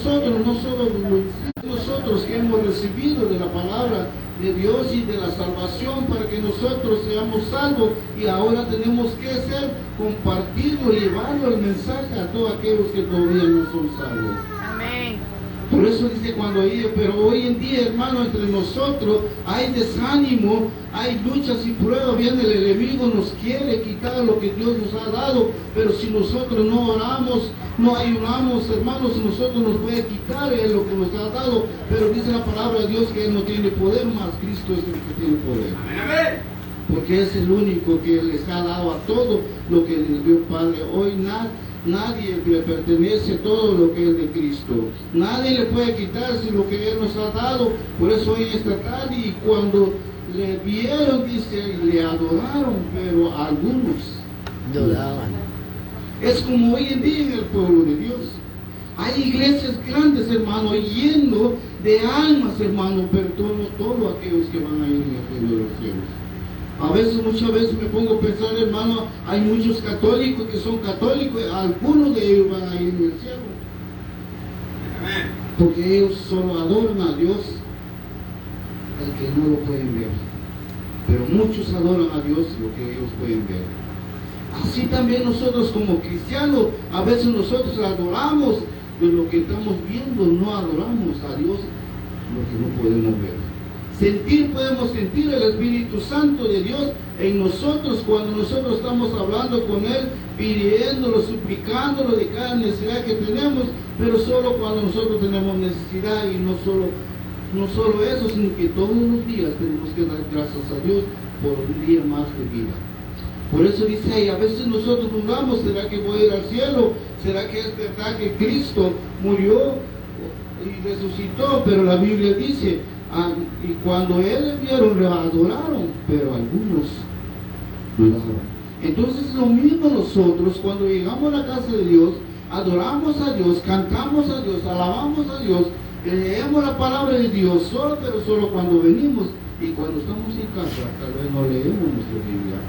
nosotros, no solo nosotros que hemos recibido de la palabra de Dios y de la salvación para que nosotros seamos salvos, y ahora tenemos que hacer, compartirlo, llevarlo el mensaje a todos aquellos que todavía no son salvos. Amén. Por eso dice pero hoy en día, hermano, entre nosotros hay desánimo, hay luchas y pruebas, viene el enemigo, nos quiere quitar lo que Dios nos ha dado, pero si nosotros no oramos, no ayunamos, hermanos, nosotros nos puede quitar Él lo que nos ha dado, pero dice la palabra de Dios que Él no tiene poder, más Cristo es el que tiene poder. Amén. Porque es el único que les ha dado a todo lo que les dio Padre. Hoy nadie le pertenece todo lo que es de Cristo. Nadie le puede quitarse lo que Él nos ha dado. Por eso hoy esta tarde, y cuando le vieron, dice, le adoraron, pero algunos dudaban. Es como hoy en día en el pueblo de Dios. Hay iglesias grandes, hermano, lleno de almas, hermano, pero todos aquellos que van a ir en el reino de los cielos. A veces, muchas veces me pongo a pensar, hermano, hay muchos católicos que son católicos, algunos de ellos van a ir en el cielo. Porque ellos solo adoran a Dios, el que no lo pueden ver. Pero muchos adoran a Dios lo que ellos pueden ver. Así también nosotros como cristianos, a veces nosotros adoramos de lo que estamos viendo, no adoramos a Dios lo que no podemos ver. Podemos sentir el Espíritu Santo de Dios en nosotros cuando nosotros estamos hablando con Él, pidiéndolo, suplicándolo de cada necesidad que tenemos, pero solo cuando nosotros tenemos necesidad, y no solo eso, sino que todos los días tenemos que dar gracias a Dios por un día más de vida. Por eso dice ahí, a veces nosotros dudamos, ¿será que voy a ir al cielo? ¿Será que es verdad que Cristo murió y resucitó? Pero la Biblia dice, y cuando Él le vieron, le adoraron, pero algunos dudaron. Entonces lo mismo nosotros, cuando llegamos a la casa de Dios, adoramos a Dios, cantamos a Dios, alabamos a Dios, leemos la palabra de Dios, pero solo cuando venimos, y cuando estamos en casa, tal vez no leemos nuestra Biblia.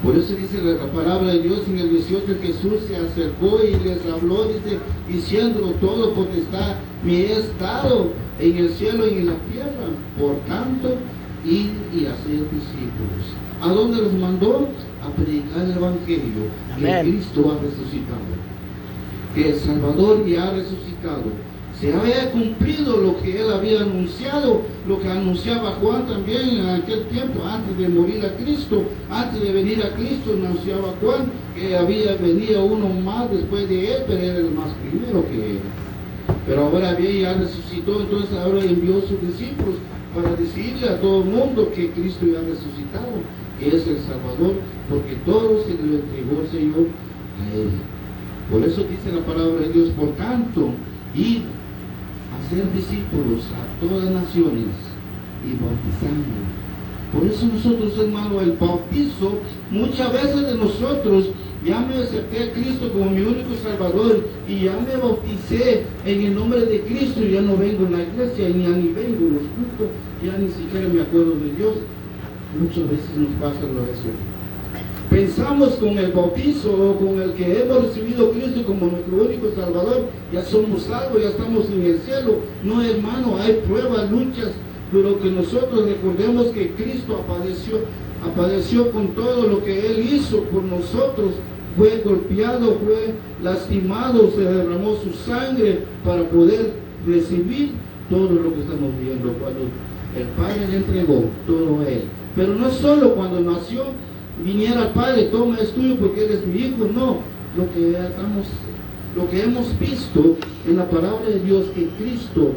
Por eso dice la palabra de Dios en el 18, Jesús se acercó y les habló, dice, diciendo, todo potestad me es dado en el cielo y en la tierra. Por tanto, ir y hacer discípulos. ¿A dónde los mandó? A predicar el Evangelio. Amén. Que Cristo ha resucitado. Que el Salvador ya ha resucitado. Se había cumplido lo que Él había anunciado, lo que anunciaba Juan también en aquel tiempo, antes de morir a Cristo, antes de venir a Cristo, anunciaba Juan que venía uno más después de Él, pero era el más primero que Él. Pero ahora ya resucitó, entonces ahora envió sus discípulos para decirle a todo el mundo que Cristo ya ha resucitado, que es el Salvador, porque todo se lo entregó el Señor a Él. Por eso dice la palabra de Dios, por tanto, id a ser discípulos a todas las naciones y bautizando. Por eso nosotros, hermano, el bautizo, muchas veces de nosotros, ya me acepté a Cristo como mi único Salvador y ya me bauticé en el nombre de Cristo, y ya no vengo en la iglesia, ya ni vengo en los cultos, ya ni siquiera me acuerdo de Dios. Muchas veces nos pasa eso. Pensamos con el bautizo o con el que hemos recibido a Cristo como nuestro único Salvador, ya somos salvos, ya estamos en el cielo. No, hermano, hay pruebas, luchas, pero que nosotros recordemos que Cristo padeció con todo lo que Él hizo por nosotros. Fue golpeado, fue lastimado, se derramó su sangre para poder recibir todo lo que estamos viendo. Cuando el Padre le entregó todo a Él. Pero no solo cuando nació, viniera el Padre, toma, es tuyo porque eres mi hijo. No, lo que hemos visto en la palabra de Dios, que Cristo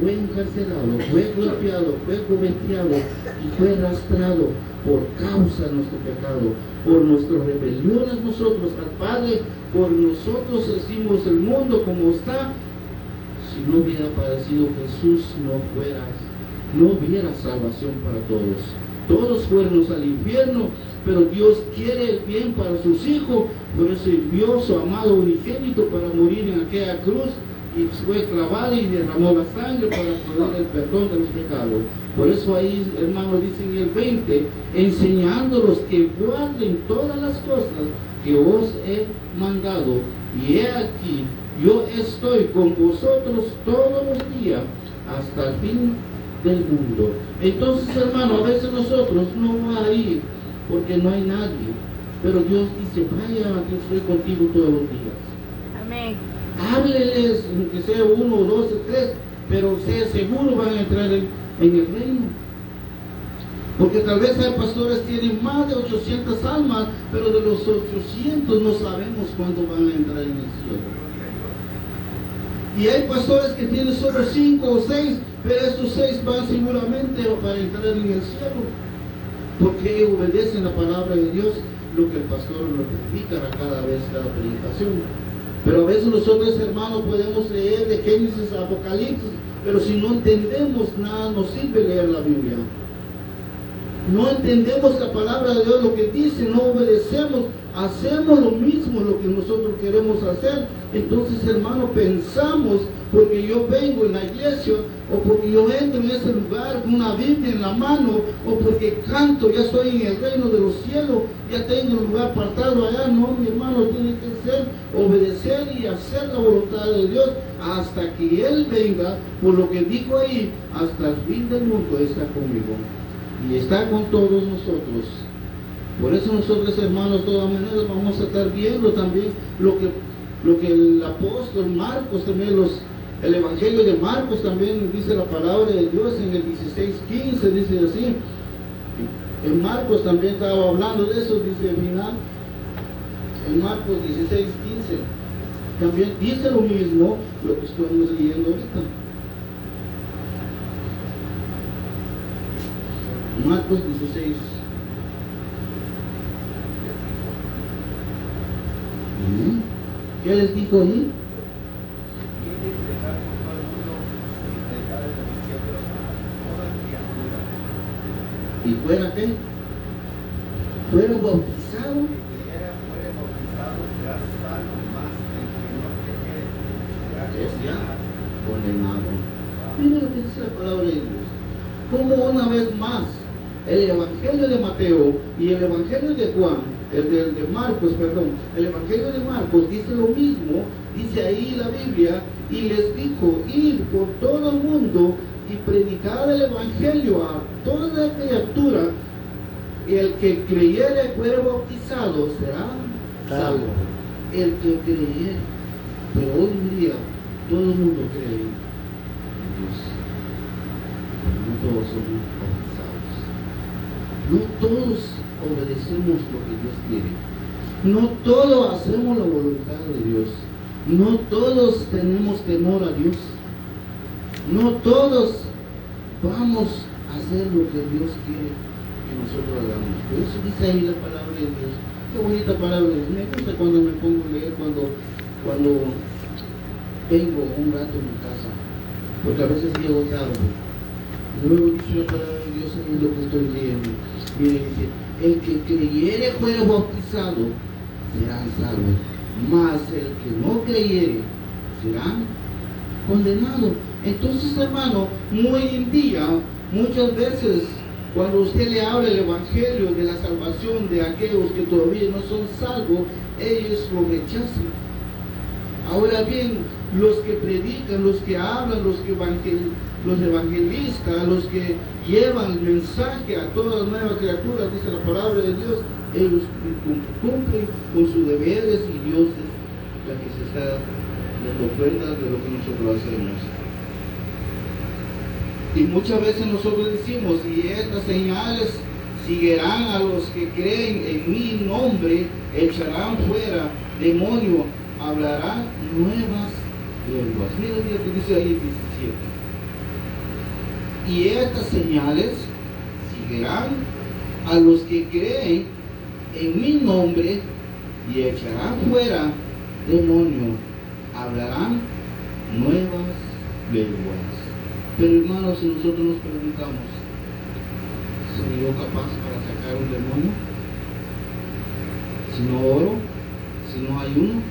fue encarcelado, fue golpeado, fue golpeado y fue arrastrado por causa de nuestro pecado, por nuestras rebeliones nosotros al Padre, por nosotros decimos el mundo como está. Si no hubiera padecido Jesús, no hubiera salvación para todos. Todos fueron al infierno, pero Dios quiere el bien para sus hijos, por eso envió su amado unigénito para morir en aquella cruz, y fue clavado y derramó la sangre para poder el perdón de los pecados. Por eso ahí, hermano, dice en el 20, enseñándolos que guarden todas las cosas que os he mandado, y he aquí, yo estoy con vosotros todos los días hasta el fin del mundo. Entonces, hermano, a veces nosotros no vamos a ir porque no hay nadie, pero Dios dice, vaya, yo estoy contigo todos los días. Amén. Hábleles, que sea 1, 2, 3, pero sea seguro van a entrar en el reino. Porque tal vez hay pastores que tienen más de 800 almas, pero de los 800 no sabemos cuándo van a entrar en el cielo. Y hay pastores que tienen solo 5 o 6, pero estos 6 van seguramente para entrar en el cielo, porque obedecen la palabra de Dios, lo que el pastor lo predica a cada vez, cada predicación. Pero a veces nosotros, hermanos, podemos leer de Génesis a Apocalipsis, pero si no entendemos nada, nos sirve leer la Biblia. No entendemos la palabra de Dios, lo que dice, no obedecemos, hacemos lo mismo, lo que nosotros queremos hacer. Entonces, hermano, pensamos, porque yo vengo en la iglesia, o porque yo entro en ese lugar con una Biblia en la mano, o porque canto, ya estoy en el reino de los cielos, ya tengo un lugar apartado allá. No, mi hermano, tiene que ser obedecer y hacer la voluntad de Dios hasta que Él venga, por lo que dijo ahí, hasta el fin del mundo está conmigo. Y está con todos nosotros. Por eso nosotros, hermanos, de todas maneras vamos a estar viendo también lo que el apóstol Marcos también, el evangelio de Marcos también dice la palabra de Dios en el 16:15, dice así. En Marcos también estaba hablando de eso, dice al final, en Marcos 16:15, también dice lo mismo, lo que estamos leyendo ahorita. Marcos 16. ¿Qué les dijo ahí? ¿Y fuera qué? ¿Fuera bautizado? Será condenado. Mira lo que dice la palabra de Dios. Como una vez más, el evangelio de Mateo y el evangelio de Juan, el de Marcos, perdón, el evangelio de Marcos dice lo mismo, dice ahí la Biblia, y les dijo, ir por todo el mundo y predicar el evangelio a toda criatura, y el que creyere y fuere bautizado será salvo. El que creyere, pero hoy en día todo el mundo cree en Dios, pero no todos somos bautizados. No todos obedecemos lo que Dios quiere. No todos hacemos la voluntad de Dios. No todos tenemos temor a Dios. No todos vamos a hacer lo que Dios quiere que nosotros hagamos. Por eso dice ahí la palabra de Dios. Qué bonita palabra de Dios. Me gusta cuando me pongo a leer, cuando tengo un rato en mi casa, porque a veces llego tarde. Luego dice la palabra de Dios en lo que estoy leyendo. Mire, dice, el que creyere fuera bautizado será salvo, mas el que no creyere será condenado. Entonces, hermano, hoy en día, muchas veces, cuando usted le habla el evangelio de la salvación de aquellos que todavía no son salvos, ellos lo rechazan. Ahora bien, los que predican, los que hablan, los evangelistas, los que llevan el mensaje a todas las nuevas criaturas, dice la palabra de Dios, ellos cumplen con sus deberes y Dios es la que se está dando cuenta de lo que nosotros hacemos. Y muchas veces nosotros decimos, y estas señales seguirán a los que creen en mi nombre, echarán fuera demonios, hablarán nuevas lenguas. Mira lo que dice ahí 17. Y estas señales seguirán a los que creen en mi nombre y echarán fuera demonios, hablarán nuevas lenguas. Pero hermanos, si nosotros nos preguntamos, ¿soy yo capaz para sacar un demonio? Si no oro, si no ayuno,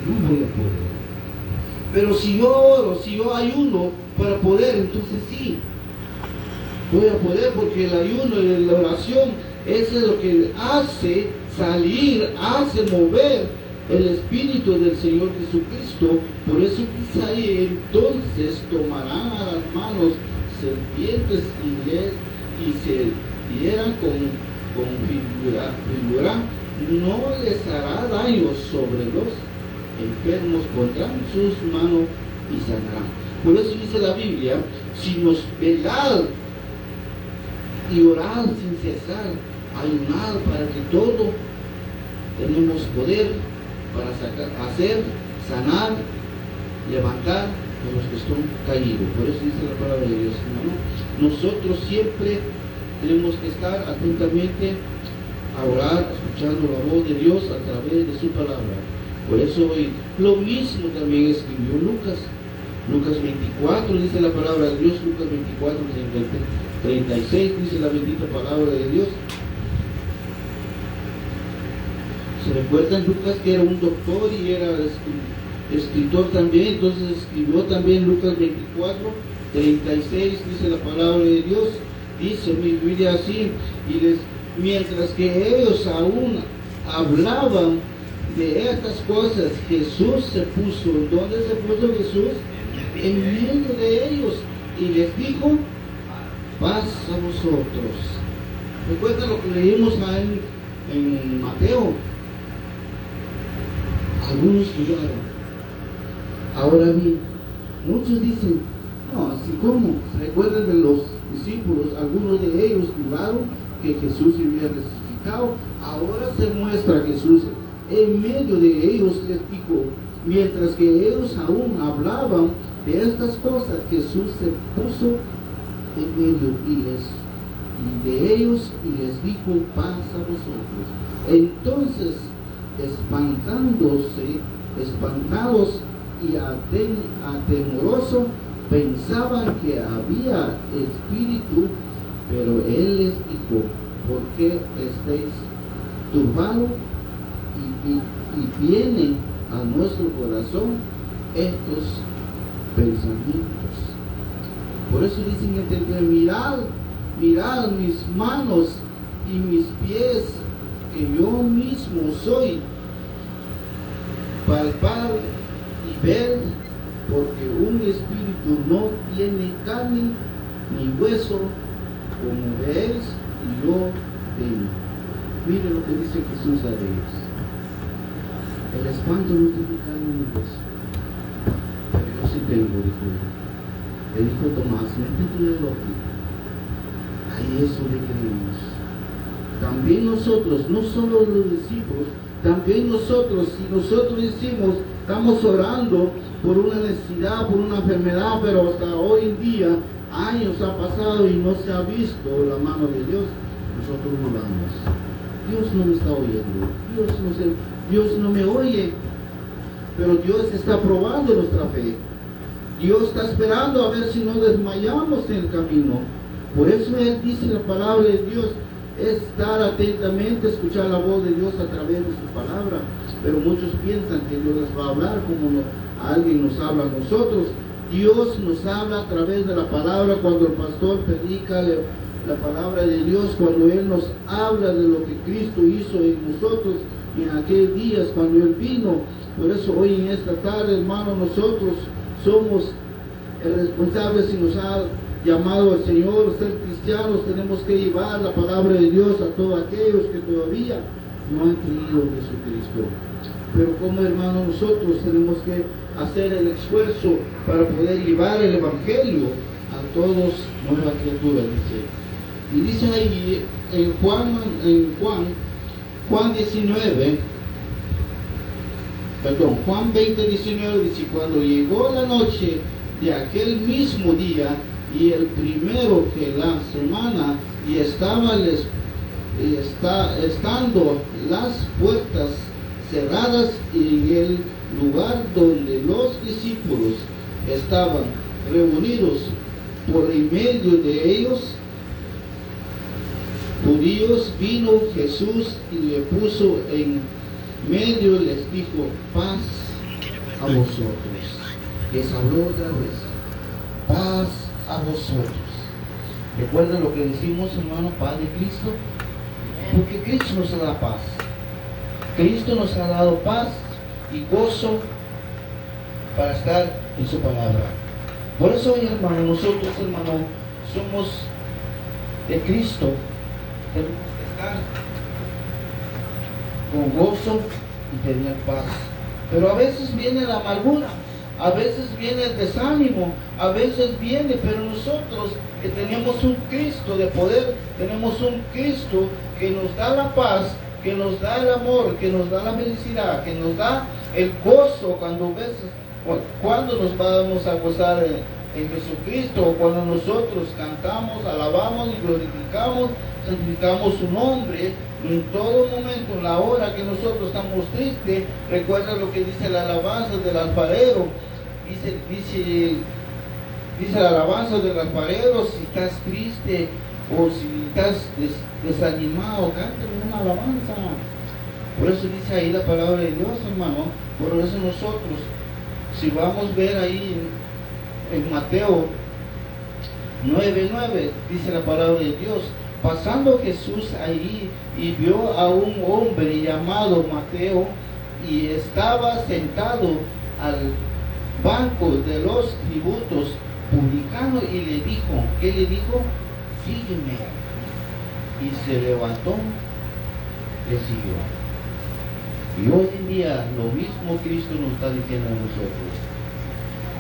no voy a poder. Pero si yo oro, si yo ayuno para poder, entonces sí, voy a poder, porque el ayuno y la oración, eso es lo que hace salir, hace mover el Espíritu del Señor Jesucristo. Por eso dice ahí, entonces tomarán a las manos serpientes y se dieran con figura, no les hará daño sobre los enfermos, pondrán sus manos y sanarán. Por eso dice la Biblia, si nos velad y orad sin cesar, ayunad para que todo tenemos poder para hacer, sanar, levantar a los que están caídos. Por eso dice la palabra de Dios, hermano. Nosotros siempre tenemos que estar atentamente a orar, escuchando la voz de Dios a través de su palabra. Por eso hoy lo mismo también escribió Lucas 24, dice la palabra de Dios. Lucas 24, 36, dice la bendita palabra de Dios. ¿Se recuerdan Lucas, que era un doctor y era escritor también? Entonces escribió también Lucas 24, 36, dice la palabra de Dios. Dice mi Biblia así, mientras que ellos aún hablaban de estas cosas, Jesús se puso. ¿Dónde se puso Jesús? En medio de ellos, y les dijo: paz a vosotros. Recuerda lo que leímos en Mateo. Algunos dudaron. Ahora bien, muchos dicen: no, así como. Recuerden de los discípulos, algunos de ellos dudaron que Jesús había resucitado. Ahora se muestra Jesús en medio de ellos, les dijo. Mientras que ellos aún hablaban de estas cosas, Jesús se puso en medio de ellos y les dijo: paz a vosotros. Entonces, espantados y atemorosos, pensaban que había espíritu, pero él les dijo: ¿por qué estáis turbados y vienen a nuestro corazón estos pensamientos? Por eso dicen que mirad mis manos y mis pies, que yo mismo soy. Palpar y ver, porque un espíritu no tiene carne ni hueso, como veis, y yo vengo. Mire lo que dice Jesús a ellos: el espanto no tiene carne ni hueso, pero yo sí tengo, dijo él. Le dijo Tomás: métete en el ojo. A eso le creemos. También nosotros, no solo los discípulos, también nosotros, si nosotros decimos, estamos orando por una necesidad, por una enfermedad, pero hasta hoy en día, años han pasado y no se ha visto la mano de Dios, nosotros no oramos. Dios no me está oyendo, Dios no me oye, pero Dios está probando nuestra fe. Dios está esperando a ver si no desmayamos en el camino. Por eso Él dice la palabra de Dios: estar atentamente, escuchar la voz de Dios a través de su palabra. Pero muchos piensan que Dios les va a hablar como alguien nos habla a nosotros. Dios nos habla a través de la palabra, cuando el pastor predica la palabra de Dios, cuando Él nos habla de lo que Cristo hizo en nosotros y en aquellos días cuando Él vino. Por eso hoy en esta tarde, hermano, nosotros somos responsables. Si nos ha llamado al Señor, ser cristianos, tenemos que llevar la palabra de Dios a todos aquellos que todavía no han creído en Jesucristo. Pero como hermanos, nosotros tenemos que hacer el esfuerzo para poder llevar el Evangelio a todos, nueva criatura, dice. Y dice ahí en Juan 20, 19, dice: cuando llegó la noche de aquel mismo día, y el primero que la semana, y estando las puertas cerradas en el lugar donde los discípulos estaban reunidos, por en medio de ellos judíos, vino Jesús y le puso en medio, les dijo: paz a vosotros. Les habló otra vez: paz a vosotros. ¿Recuerdan lo que decimos, hermano? Paz de Cristo. Porque Cristo nos da paz. Cristo nos ha dado paz y gozo para estar en su palabra. Por eso hoy, hermano, nosotros, hermano, somos de Cristo. Tenemos que estar con gozo y tener paz. Pero a veces viene la amargura, a veces viene el desánimo, a veces viene, pero nosotros que tenemos un Cristo de poder, tenemos un Cristo que nos da la paz, que nos da el amor, que nos da la felicidad, que nos da el gozo cuando nos vamos a gozar en Jesucristo, cuando nosotros cantamos, alabamos y glorificamos, santificamos su nombre. En todo momento, en la hora que nosotros estamos tristes, recuerda lo que dice la alabanza del alfarero. Dice la alabanza del alfarero: si estás triste o si estás desanimado, cántale una alabanza. Por eso dice ahí la palabra de Dios, hermano. Por eso nosotros, si vamos a ver ahí en Mateo 9:9, dice la palabra de Dios: pasando Jesús ahí y vio a un hombre llamado Mateo, y estaba sentado al banco de los tributos publicanos, y le dijo, ¿qué le dijo? Sígueme. Y se levantó, le siguió. Y hoy en día lo mismo Cristo nos está diciendo a nosotros.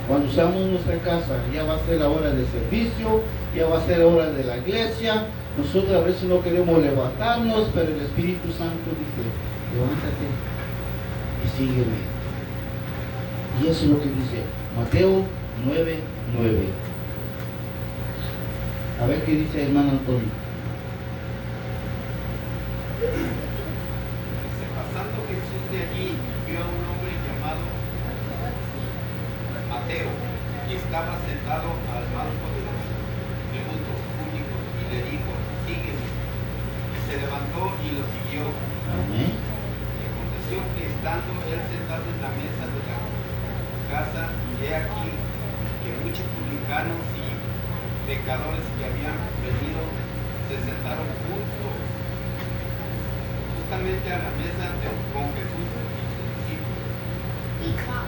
Cuando estamos en nuestra casa, ya va a ser la hora de servicio, ya va a ser la hora de la iglesia. Nosotros a veces no queremos levantarnos, pero el Espíritu Santo dice: levántate y sígueme. Y eso es lo que dice Mateo 9:9. A ver qué dice el hermano Antonio. Pasando Jesús de allí, vio a un hombre llamado Mateo, y estaba sentado al banco de los tributos públicos, y le dijo: sígueme. Y se levantó y lo siguió. Amén. Y aconteció que estando él sentado en la mesa de la casa, he aquí que muchos publicanos y pecadores que habían venido se sentaron justamente a la mesa con Jesús y sus discípulos.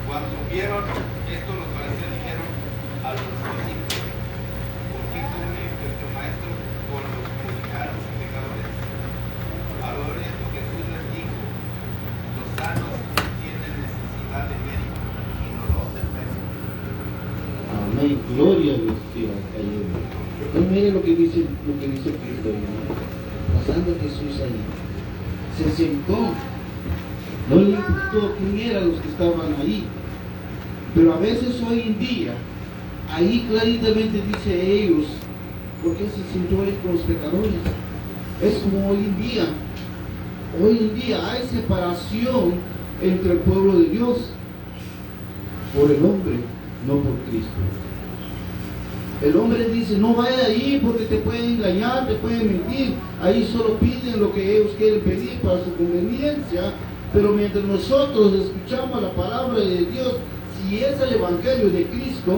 Cuando vieron esto, los fariseos dijeron a los discípulos: ¿por qué come vuestro maestro con los publicanos y pecadores? Al oír esto, Jesús les dijo: los sanos no tienen necesidad de médico, sino los enfermos. Amén. Gloria a Dios. Entonces mire lo que dice Cristo ahí, ¿no? Pasando Jesús ahí, se sentó. No le importó quién eran los que estaban ahí. Pero a veces hoy en día, ahí claramente dice ellos: ¿por qué se sentó ahí con los pecadores? Es como hoy en día. Hoy en día hay separación entre el pueblo de Dios por el hombre, no por Cristo. El hombre dice: no vaya ahí porque te pueden engañar, te pueden mentir. Ahí solo piden lo que ellos quieren pedir para su conveniencia. Pero mientras nosotros escuchamos la palabra de Dios, si es el evangelio de Cristo,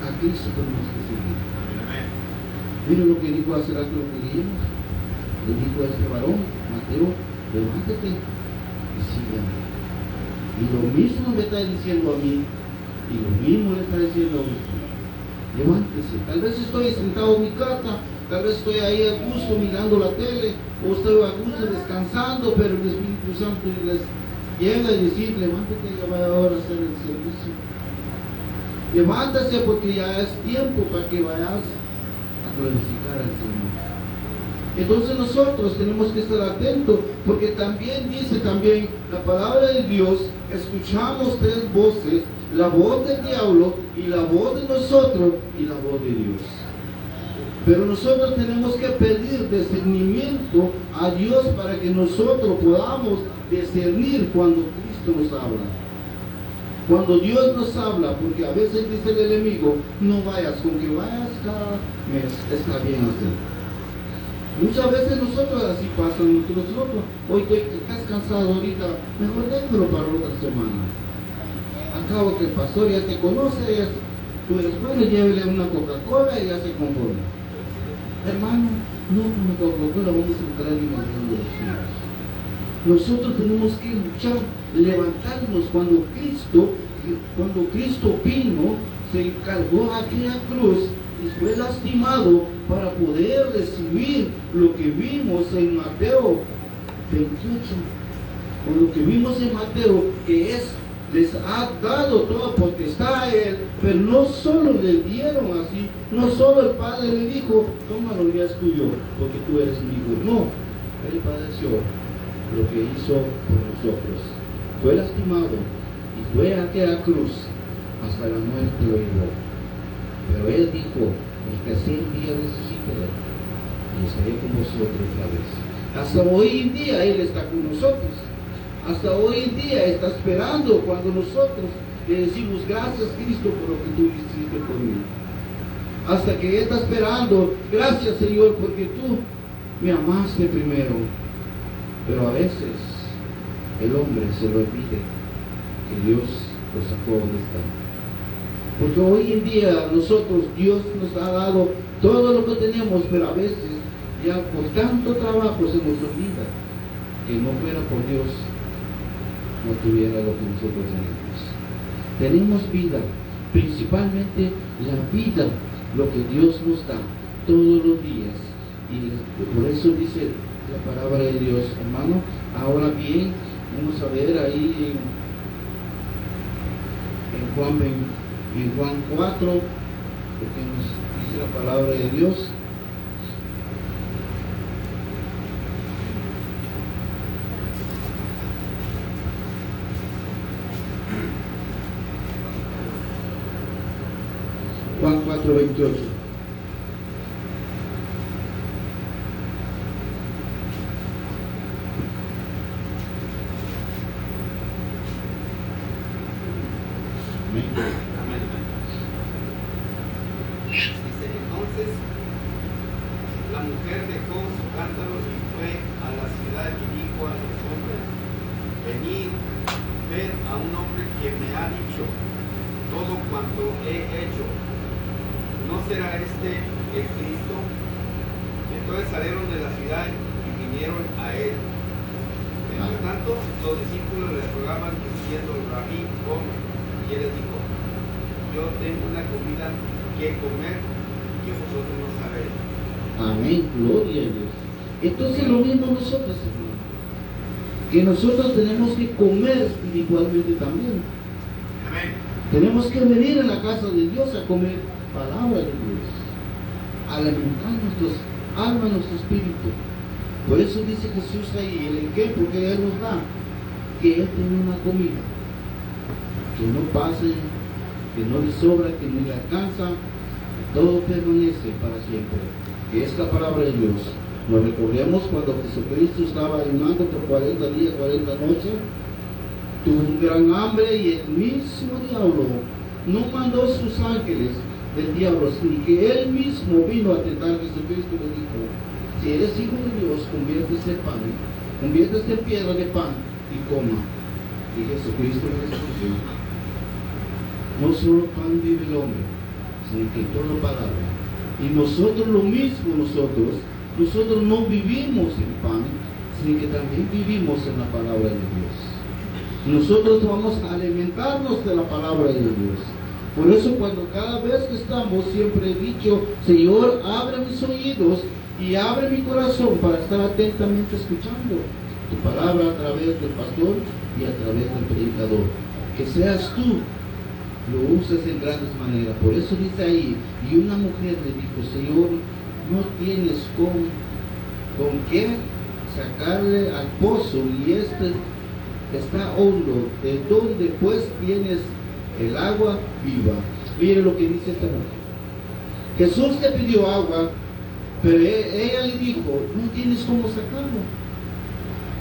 a Cristo tenemos que seguir. Miren lo que dijo hace rato, lo que leímos. Le dijo a este varón, Mateo: levántate y sígueme. Y lo mismo me está diciendo a mí, y lo mismo le está diciendo a usted: levántese. Tal vez estoy sentado en mi casa, tal vez estoy ahí a gusto mirando la tele, o estoy a gusto descansando, pero el Espíritu Santo les llega a decir: levántate, ya va ahora a hacer el servicio. Levántase porque ya es tiempo para que vayas a glorificar al Señor. Entonces nosotros tenemos que estar atentos, porque también dice la palabra de Dios: escuchamos tres voces, la voz del diablo y la voz de nosotros y la voz de Dios. Pero nosotros tenemos que pedir discernimiento a Dios para que nosotros podamos discernir cuando Cristo nos habla. Cuando Dios nos habla, porque a veces dice el enemigo: no vayas, con que vayas cada mes está bien hacer. Muchas veces nosotros así pasa nosotros: hoy estás cansado ahorita, mejor déjalo para otra semana. Acabo que el pastor ya te conoce, tú eres bueno, llévele una Coca-Cola y ya se conforma. Hermano, no come Coca-Cola, vamos a entrar en el reino de los cielos. Nosotros tenemos que luchar, levantarnos cuando Cristo vino, se encargó aquella cruz y fue lastimado para poder recibir lo que vimos en Mateo 28, o lo que vimos en Mateo, que es, les ha dado toda potestad a él, pero no solo le dieron así, no solo el Padre le dijo, tómalo, ya es tuyo, porque tú eres mi hijo. No, él padeció lo que hizo por nosotros. Fue lastimado y fue a aquella cruz, hasta la muerte lo llevó. Pero él dijo, el que 100 días resucitaré y estaré con vosotros otra vez. Hasta hoy en día él está con nosotros. Hasta hoy en día está esperando cuando nosotros le decimos gracias Cristo por lo que tú hiciste por mí. Hasta que Él está esperando, gracias Señor porque tú me amaste primero. Pero a veces el hombre se lo olvida que Dios lo sacó donde está. Porque hoy en día nosotros, Dios nos ha dado todo lo que tenemos, pero a veces ya por tanto trabajo se nos olvida que no fuera por Dios no tuviera lo que nosotros tenemos. Tenemos vida, principalmente la vida, lo que Dios nos da todos los días. Y por eso dice la palabra de Dios, hermano. Ahora bien, vamos a ver ahí en Juan 4, porque nos dice la palabra de Dios. Juan 4:28. Dice, entonces la mujer dejó sus cántaros y fue a la ciudad y dijo a los hombres, venid, ved a un hombre que me ha dicho todo cuanto he hecho. ¿No será este el Cristo? Entonces salieron de la ciudad y vinieron a él. Entre tanto, los discípulos le rogaban diciendo, Rabí, come. Y él les dijo, yo tengo una comida que comer que vosotros no sabéis. Amén, gloria a Dios. Entonces lo mismo nosotros, hermano, que nosotros tenemos que comer espiritualmente también. Amén. Tenemos que venir a la casa de Dios a comer palabra de Dios, a alimentar nuestros almas, nuestro espíritu. Por eso dice Jesús ahí, el ejemplo que Él nos da, que Él tiene una comida que no pase, que no le sobra, que no le alcanza, que todo permanece para siempre. Que es la palabra de Dios. Nos recordemos cuando Jesucristo estaba ayunando por 40 días, 40 noches, tuvo un gran hambre y el mismo diablo no mandó sus ángeles del diablo, sino que él mismo vino a tentar a Jesucristo y le dijo, si eres hijo de Dios, conviértese en pan, conviértese en piedra de pan y coma. Y Jesucristo le respondió, no solo pan vive el hombre, sino que toda palabra. Y nosotros lo mismo, nosotros no vivimos en pan, sino que también vivimos en la palabra de Dios. Nosotros vamos a alimentarnos de la palabra de Dios. Por eso cuando cada vez que estamos, siempre he dicho, Señor, abre mis oídos y abre mi corazón para estar atentamente escuchando tu palabra a través del pastor y a través del predicador. Que seas tú, lo uses en grandes maneras. Por eso dice ahí, y una mujer le dijo, Señor, no tienes con qué sacarle al pozo y este está hondo, ¿de dónde pues tienes el agua viva? Mire lo que dice esta mujer. Jesús le pidió agua, pero ella le dijo, no tienes cómo sacarlo.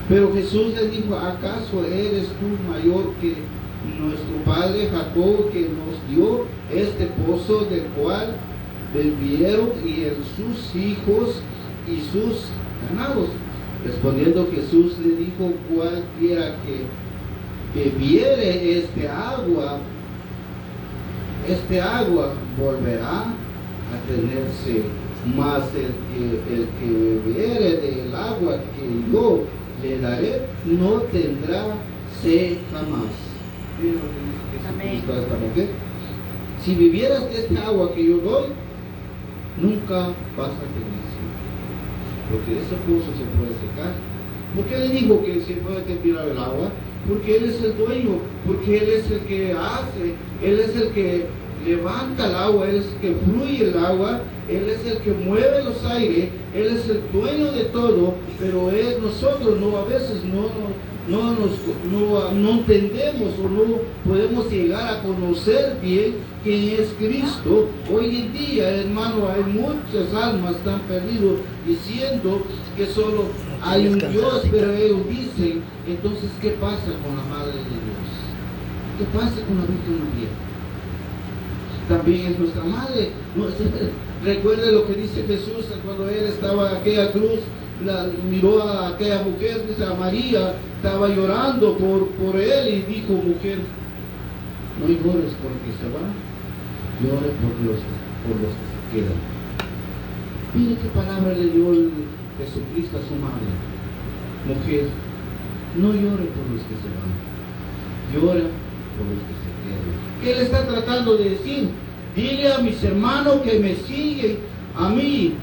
Pero Jesús le dijo, ¿acaso eres tú mayor que nuestro padre Jacob, que nos dio este pozo del cual bebieron y sus hijos y sus ganados? Respondiendo Jesús le dijo, cualquiera que bebiere este agua volverá a tenerse, mas el que bebiere del agua que yo le daré, no tendrá sed jamás. Mira lo que dice Jesucristo a esta mujer. Si vivieras de esta agua que yo doy, nunca vas a tener sed. Porque ese pozo se puede secar. ¿Por qué le dijo que se puede tirar el agua? Porque Él es el dueño, porque Él es el que hace, Él es el que levanta el agua, Él es el que fluye el agua, Él es el que mueve los aires, Él es el dueño de todo, pero nosotros a veces no entendemos o no podemos llegar a conocer bien quién es Cristo. Hoy en día, hermano, hay muchas almas que están perdidas diciendo que solo hay un Dios, pero ellos dicen, entonces, ¿qué pasa con la Madre de Dios? ¿Qué pasa con la Virgen María? También es nuestra Madre. Recuerde lo que dice Jesús cuando Él estaba en aquella cruz, miró a aquella mujer, dice a María, estaba llorando por Él y dijo, mujer, no llores por el que se va, llore por los que se quedan. Mire qué palabra le dio Jesucristo a su madre. Mujer, no llore por los que se van, llora por los que se quedan. ¿Qué le está tratando de decir? Dile a mis hermanos que me siguen, a mí.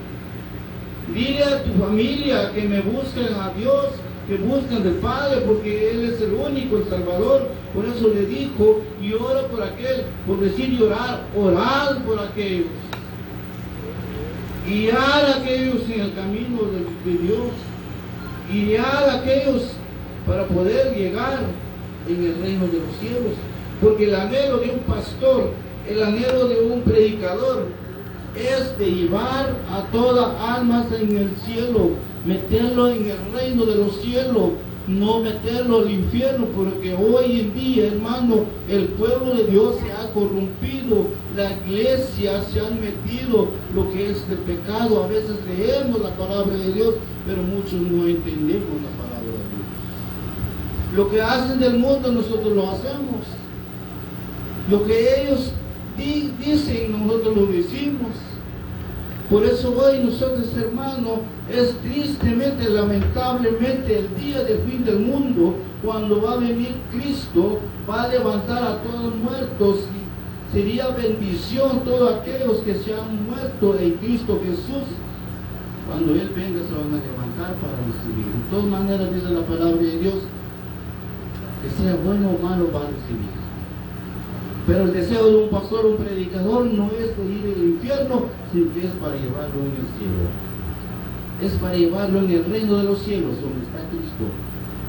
Dile a tu familia que me busquen a Dios, que busquen del Padre, porque Él es el único, el Salvador. Por eso le dijo, y ora por aquel, por decir llorar, orar por aquellos. Guiar a aquellos en el camino de Dios. Guiar a aquellos para poder llegar en el reino de los cielos. Porque el anhelo de un pastor, el anhelo de un predicador, es de llevar a todas almas en el cielo, meterlo en el reino de los cielos, no meterlo al infierno, porque hoy en día, hermano, el pueblo de Dios se ha corrompido, la iglesia se ha metido lo que es el pecado. A veces leemos la palabra de Dios, pero muchos no entendemos la palabra de Dios. Lo que hacen del mundo, nosotros lo hacemos. Lo que ellos dicen, nosotros lo decimos. Por eso hoy nosotros, hermanos, es tristemente, lamentablemente, el día del fin del mundo, cuando va a venir Cristo, va a levantar a todos los muertos. Y sería bendición todos aquellos que se han muerto en Cristo Jesús. Cuando Él venga se van a levantar para recibir. De todas maneras, dice la palabra de Dios, que sea bueno o malo va a recibir. Pero el deseo de un pastor, un predicador, no es de ir al infierno, sino que es para llevarlo en el cielo. Es para llevarlo en el reino de los cielos, donde está Cristo.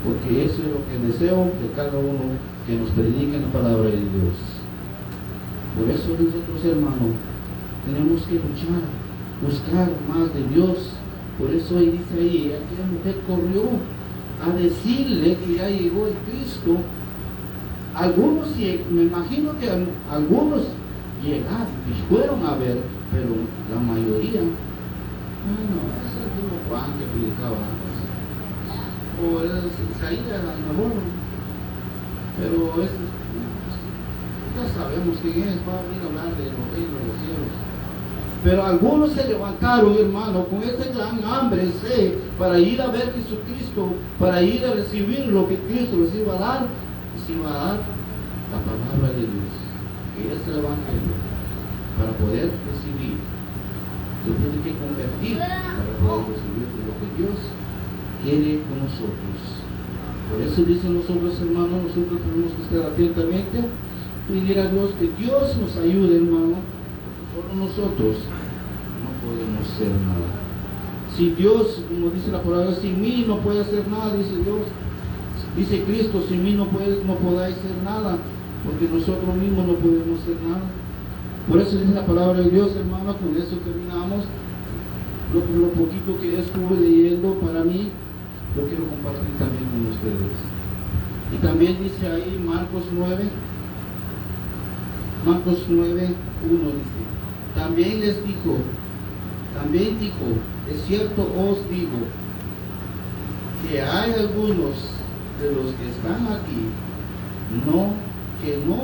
Porque eso es lo que deseo de cada uno que nos predique la palabra de Dios. Por eso nosotros, hermanos, tenemos que luchar, buscar más de Dios. Por eso ahí dice ahí, aquella mujer corrió a decirle que ya llegó el Cristo. Algunos, me imagino que algunos llegaron y fueron a ver, pero la mayoría, bueno, ese es el mismo Juan que predicaba antes, o Isaías a lo mejor, pero ya sabemos quién es, va a venir a hablar de los reinos de los cielos. Pero algunos se levantaron, hermano, con ese gran hambre, sed, para ir a ver a Jesucristo, para ir a recibir lo que Cristo les iba a dar. Va a dar la palabra de Dios, que es el Evangelio, para poder recibir. Se tiene que convertir para poder recibir lo que Dios quiere con nosotros. Por eso dicen nosotros, hermanos, nosotros tenemos que estar atentamente, pedir a Dios que Dios nos ayude, hermano, porque solo nosotros no podemos hacer nada. Si Dios, como dice la palabra, sin mí no puede hacer nada, dice Dios. Dice Cristo, sin mí no podáis hacer nada, porque nosotros mismos no podemos hacer nada. Por eso dice la palabra de Dios, hermano, con eso terminamos. Lo poquito que estuve leyendo para mí, lo quiero compartir también con ustedes. Y también dice ahí Marcos 9, 1 dice, también dijo, de cierto os digo, que hay algunos de los que están aquí, que no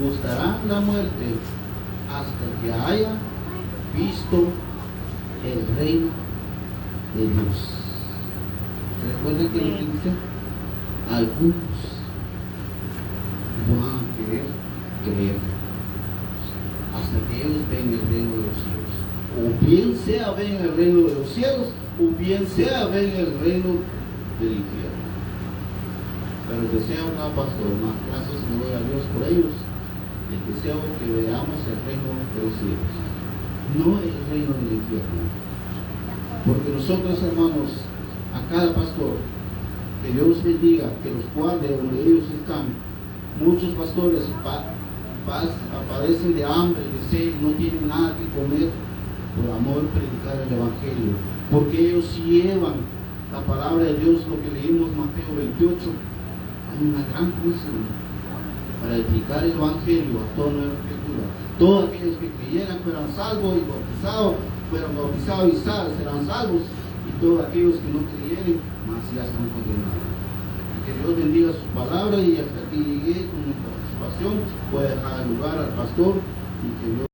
gustarán la muerte hasta que haya visto el reino de Dios. ¿Recuerdan que lo que dice? Algunos van a querer creer hasta que ellos ven el reino de los cielos. O bien sea ven el reino de los cielos, o bien sea ven el reino del infierno. Pero el deseo, cada pastor, más gracias le doy a Dios por ellos, el deseo que veamos el reino de los cielos, no el reino del infierno. Porque nosotros, hermanos, a cada pastor, que Dios bendiga, que los guarde donde ellos están. Muchos pastores padecen de hambre, de sed, no tienen nada que comer por amor a predicar el Evangelio, porque ellos llevan la palabra de Dios, lo que leímos Mateo 28. Hay una gran comisión para explicar el Evangelio a toda nueva criatura. Todos aquellos que creyeran fueran salvos y bautizados, fueron bautizados y serán salvos, y todos aquellos que no creyeren, más ya están condenados. Que Dios bendiga su palabra, y hasta aquí llegué con mi participación. Voy a dejar lugar al pastor y que Dios